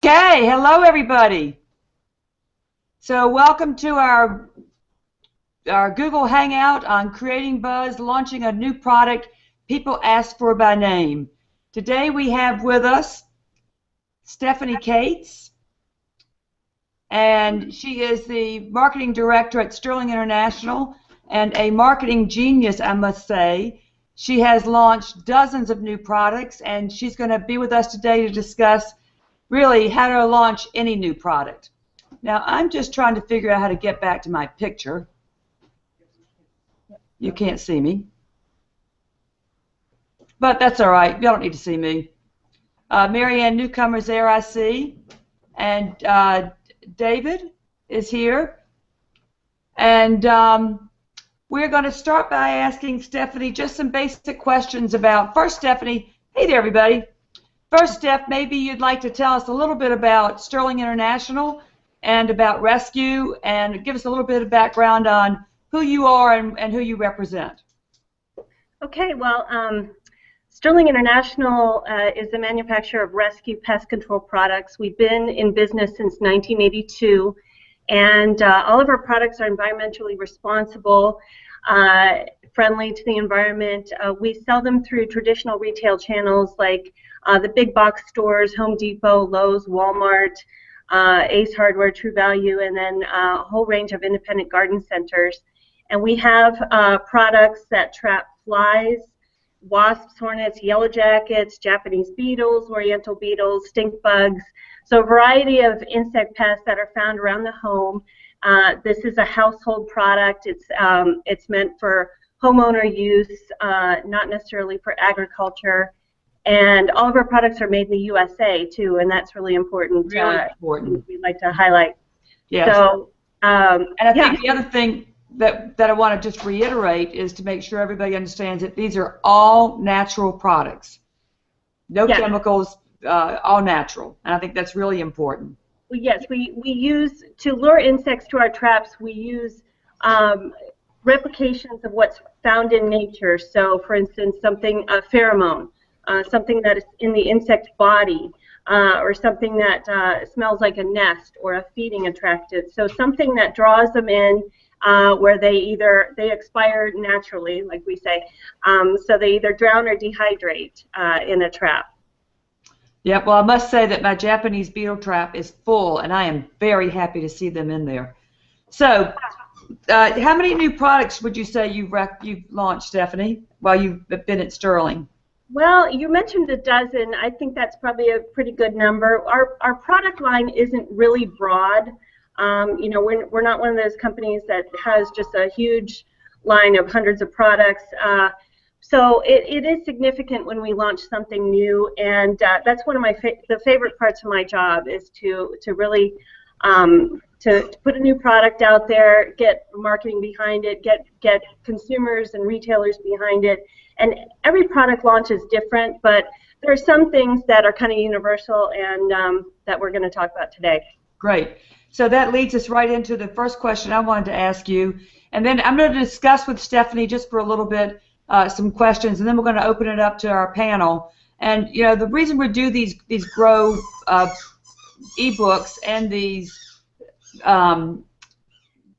Okay, hello everybody. So welcome to our Google Hangout on creating buzz, launching a new product people ask for by name. Today we have with us Stephanie Cates, and she is the marketing director at Sterling International and a marketing genius, I must say. She has launched dozens of new products, and she's going to be with us today to discuss really how to launch any new product. Now, I'm just trying to figure out how to get back to my picture. You can't see me. But that's all right. You don't need to see me. Marianne Newcomer's there, I see. And David is here. And we're going to start by asking Stephanie just some basic questions about, first, Stephanie, hey there, everybody. First, Steph, maybe you'd like to tell us a little bit about Sterling International and about Rescue, and give us a little bit of background on who you are and who you represent. Okay, well, Sterling International is the manufacturer of rescue pest control products. We've been in business since 1982, and all of our products are environmentally responsible, friendly to the environment. We sell them through traditional retail channels like the big box stores, Home Depot, Lowe's, Walmart, Ace Hardware, True Value, and then a whole range of independent garden centers. And we have products that trap flies, wasps, hornets, yellow jackets, Japanese beetles, oriental beetles, stink bugs, so a variety of insect pests that are found around the home. This is a household product. It's meant for homeowner use, not necessarily for agriculture. And all of our products are made in the USA too, and that's really important. Really important. We'd like to highlight. Yes. So, and I think the other thing that I want to just reiterate is to make sure everybody understands that these are all natural products. No chemicals, all natural. And I think that's really important. Well, yes, we use, to lure insects to our traps, we use replications of what's found in nature. So, for instance, a pheromone. Something that is in the insect body, or something that smells like a nest, or a feeding attractant. So something that draws them in where they expire naturally, like we say, so they either drown or dehydrate in a trap. Yeah, well, I must say that my Japanese beetle trap is full, and I am very happy to see them in there. So, how many new products would you say you've launched, Stephanie, while you've been at Sterling? Well, you mentioned a dozen. I think that's probably a pretty good number. Our product line isn't really broad. You know, we're not one of those companies that has just a huge line of hundreds of products. So it is significant when we launch something new, and that's one of the favorite parts of my job is to really to put a new product out there, get marketing behind it, get consumers and retailers behind it. And every product launch is different, but there are some things that are kind of universal and that we're going to talk about today. Great. So that leads us right into the first question I wanted to ask you. And then I'm going to discuss with Stephanie just for a little bit some questions, and then we're going to open it up to our panel. And, you know, the reason we do these Grow ebooks and these Google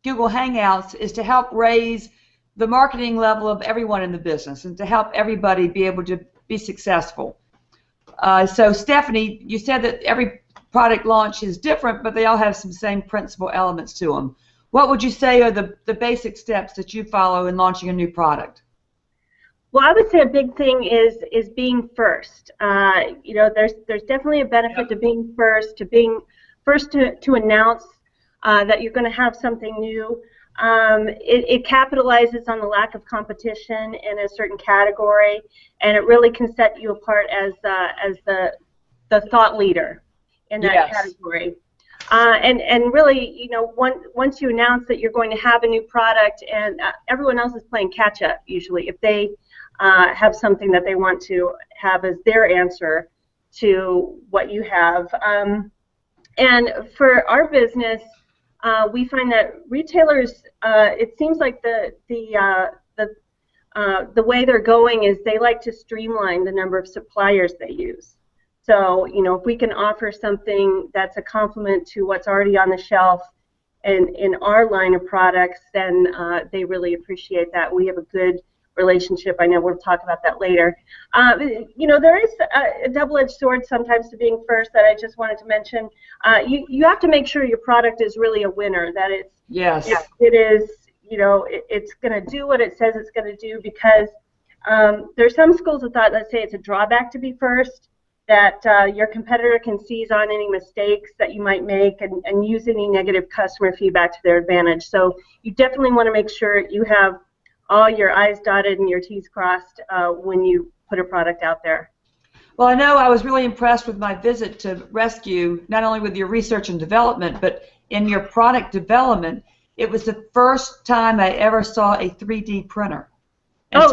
Hangouts is to help raise the marketing level of everyone in the business and to help everybody be able to be successful. So Stephanie, you said that every product launch is different, but they all have some same principal elements to them. What would you say are the basic steps that you follow in launching a new product? Well, I would say a big thing is being first. You know, there's definitely a benefit to being first, to announce that you're going to have something new. It capitalizes on the lack of competition in a certain category, and it really can set you apart as the thought leader in that category. And really, you know, once you announce that you're going to have a new product, and everyone else is playing catch up usually if they have something that they want to have as their answer to what you have. And for our business, we find that retailers, it seems like the way they're going is they like to streamline the number of suppliers they use. So, you know, if we can offer something that's a complement to what's already on the shelf and in our line of products, then they really appreciate that. We have a good relationship. I know we'll talk about that later. You know, there is a double-edged sword sometimes to being first that I just wanted to mention. You have to make sure your product is really a winner, that it is, you know, it's going to do what it says it's going to do, because there's some schools of thought that say it's a drawback to be first, that your competitor can seize on any mistakes that you might make and use any negative customer feedback to their advantage. So you definitely want to make sure you have all your I's dotted and your T's crossed when you put a product out there. Well, I know I was really impressed with my visit to Rescue, not only with your research and development, but in your product development. It was the first time I ever saw a 3D printer. And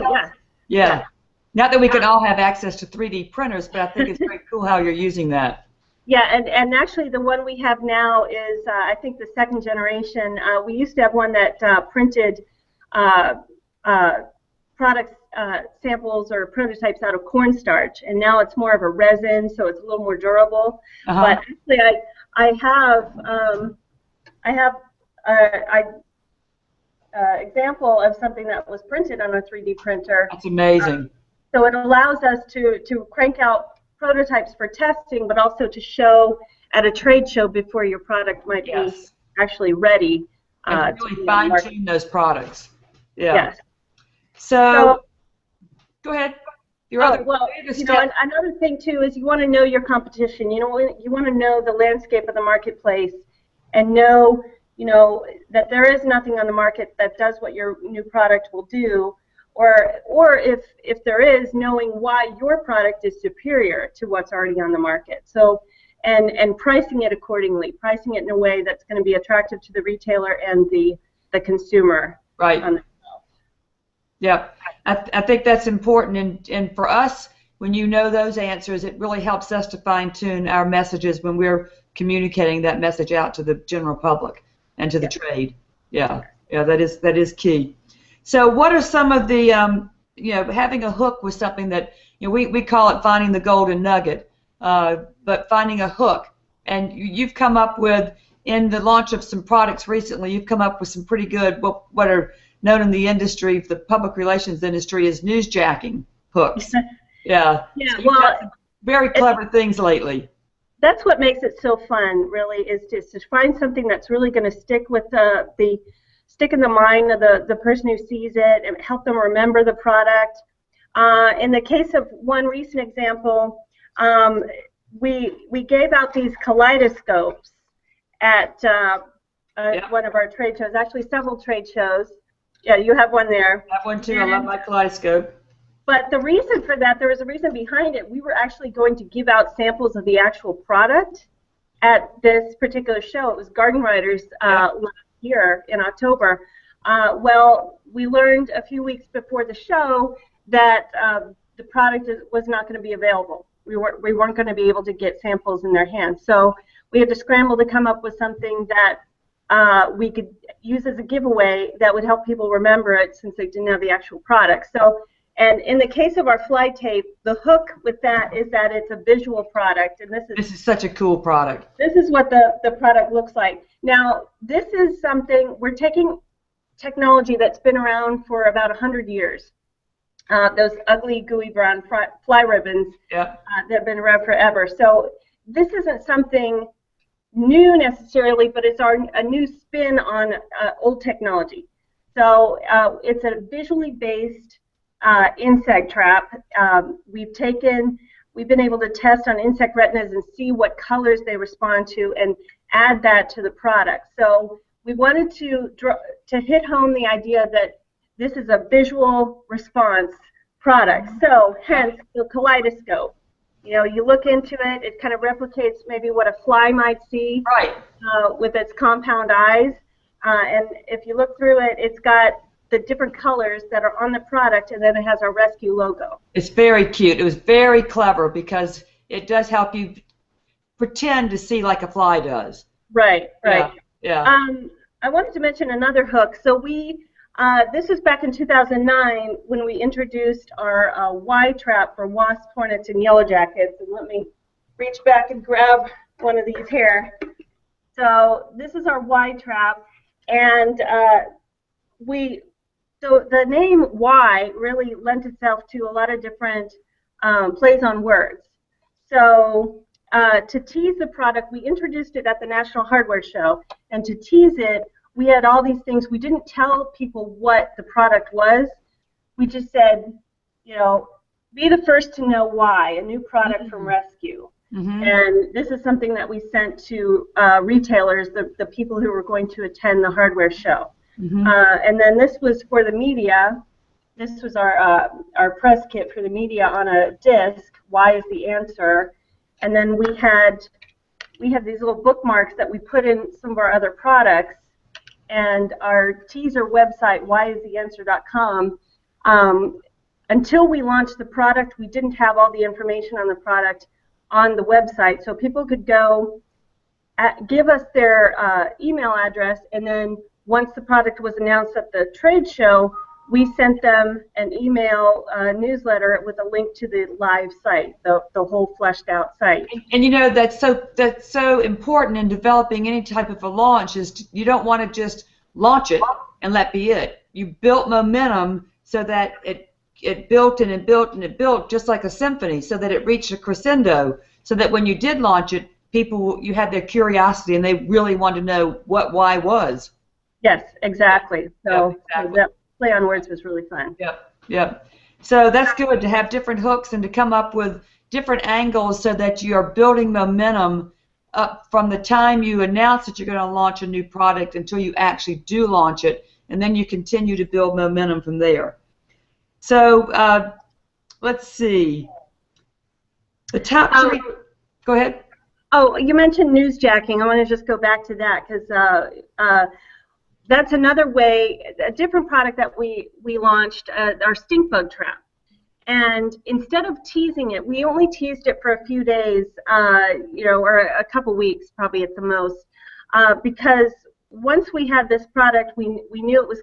yeah. Not that we can all have access to 3D printers, but I think it's very cool how you're using that. Yeah, and actually the one we have now is, I think, the second generation. We used to have one that printed product samples or prototypes out of cornstarch, and now it's more of a resin, so it's a little more durable. But actually, I have example of something that was printed on a 3D printer. That's amazing. So it allows us to crank out prototypes for testing, but also to show at a trade show before your product might be actually ready. And really fine-tune those products. Yeah. Yes. So go ahead. Well, you know, another thing too is you want to know your competition. You know, you want to know the landscape of the marketplace and know, you know, that there is nothing on the market that does what your new product will do. Or if there is, knowing why your product is superior to what's already on the market. So, and pricing it accordingly, pricing it in a way that's going to be attractive to the retailer and the consumer. Right. Yeah, I think that's important, and for us, when you know those answers, it really helps us to fine-tune our messages when we're communicating that message out to the general public and to the trade. Yeah, that is key. So what are some of the, you know, having a hook was something that, you know, we call it finding the golden nugget, but finding a hook. And you've come up with, in the launch of some products recently, you've come up with some pretty good, what are known in the industry, the public relations industry, as newsjacking hooks. Yeah. Yeah, so you've got some very clever things lately. That's what makes it so fun, really, is to find something that's really going to stick with stick in the mind of the person who sees it and help them remember the product. In the case of one recent example, we gave out these kaleidoscopes at one of our trade shows, actually several trade shows. Yeah, you have one there. I have one too. I love my kaleidoscope. But the reason for that, there was a reason behind it. We were actually going to give out samples of the actual product at this particular show. It was Garden Writers last year in October. Well, we learned a few weeks before the show that the product was not going to be available. We weren't going to be able to get samples in their hands. So we had to scramble to come up with something that we could use as a giveaway that would help people remember it, since they didn't have the actual product. So, and in the case of our fly tape, the hook with that is that it's a visual product, and this is such a cool product. This is what the product looks like. Now, this is something, we're taking technology that's been around for about 100 years. Those ugly, gooey brown fly ribbons that have been around forever. So this isn't something new necessarily, but it's a new spin on old technology. So it's a visually based insect trap. We've been able to test on insect retinas and see what colors they respond to and add that to the product. So we wanted to hit home the idea that this is a visual response product. So hence the kaleidoscope. You know, you look into it, it kind of replicates maybe what a fly might see with its compound eyes. And if you look through it, it's got the different colors that are on the product, and then it has our Rescue logo. It's very cute. It was very clever because it does help you pretend to see like a fly does. Right, right. Yeah. I wanted to mention another hook. So this was back in 2009 when we introduced our Y trap for wasps, hornets, and yellow jackets. And let me reach back and grab one of these here. So this is our Y trap, and so the name Y really lent itself to a lot of different plays on words. So to tease the product, we introduced it at the National Hardware Show, and to tease it, we had all these things. We didn't tell people what the product was. We just said, you know, be the first to know why, a new product from Rescue. And this is something that we sent to retailers, the people who were going to attend the hardware show. And then this was for the media. This was our press kit for the media on a disc. Why is the answer? And then we have these little bookmarks that we put in some of our other products. And our teaser website, whyistheanswer.com, until we launched the product, we didn't have all the information on the product on the website. So people could go, give us their email address, and then once the product was announced at the trade show, we sent them an email newsletter with a link to the live site, the whole fleshed out site. And you know, that's so important in developing any type of a launch, is you don't want to just launch it and let be it. You built momentum so that it built and it built and it built, just like a symphony, so that it reached a crescendo, so that when you did launch it, you had their curiosity and they really wanted to know what why was. Yes, exactly. So that play on words was really fun. Yep. So that's good to have different hooks and to come up with different angles so that you are building momentum up from the time you announce that you're going to launch a new product until you actually do launch it, and then you continue to build momentum from there. So let's see. The top three. Go ahead. Oh, you mentioned newsjacking. I want to just go back to that because that's another way, a different product that we launched, our stink bug trap. And instead of teasing it, we only teased it for a few days, or a couple weeks probably at the most, because once we had this product, we knew it was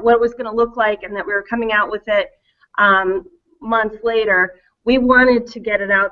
what it was going to look like, and that we were coming out with it months later. We wanted to get it out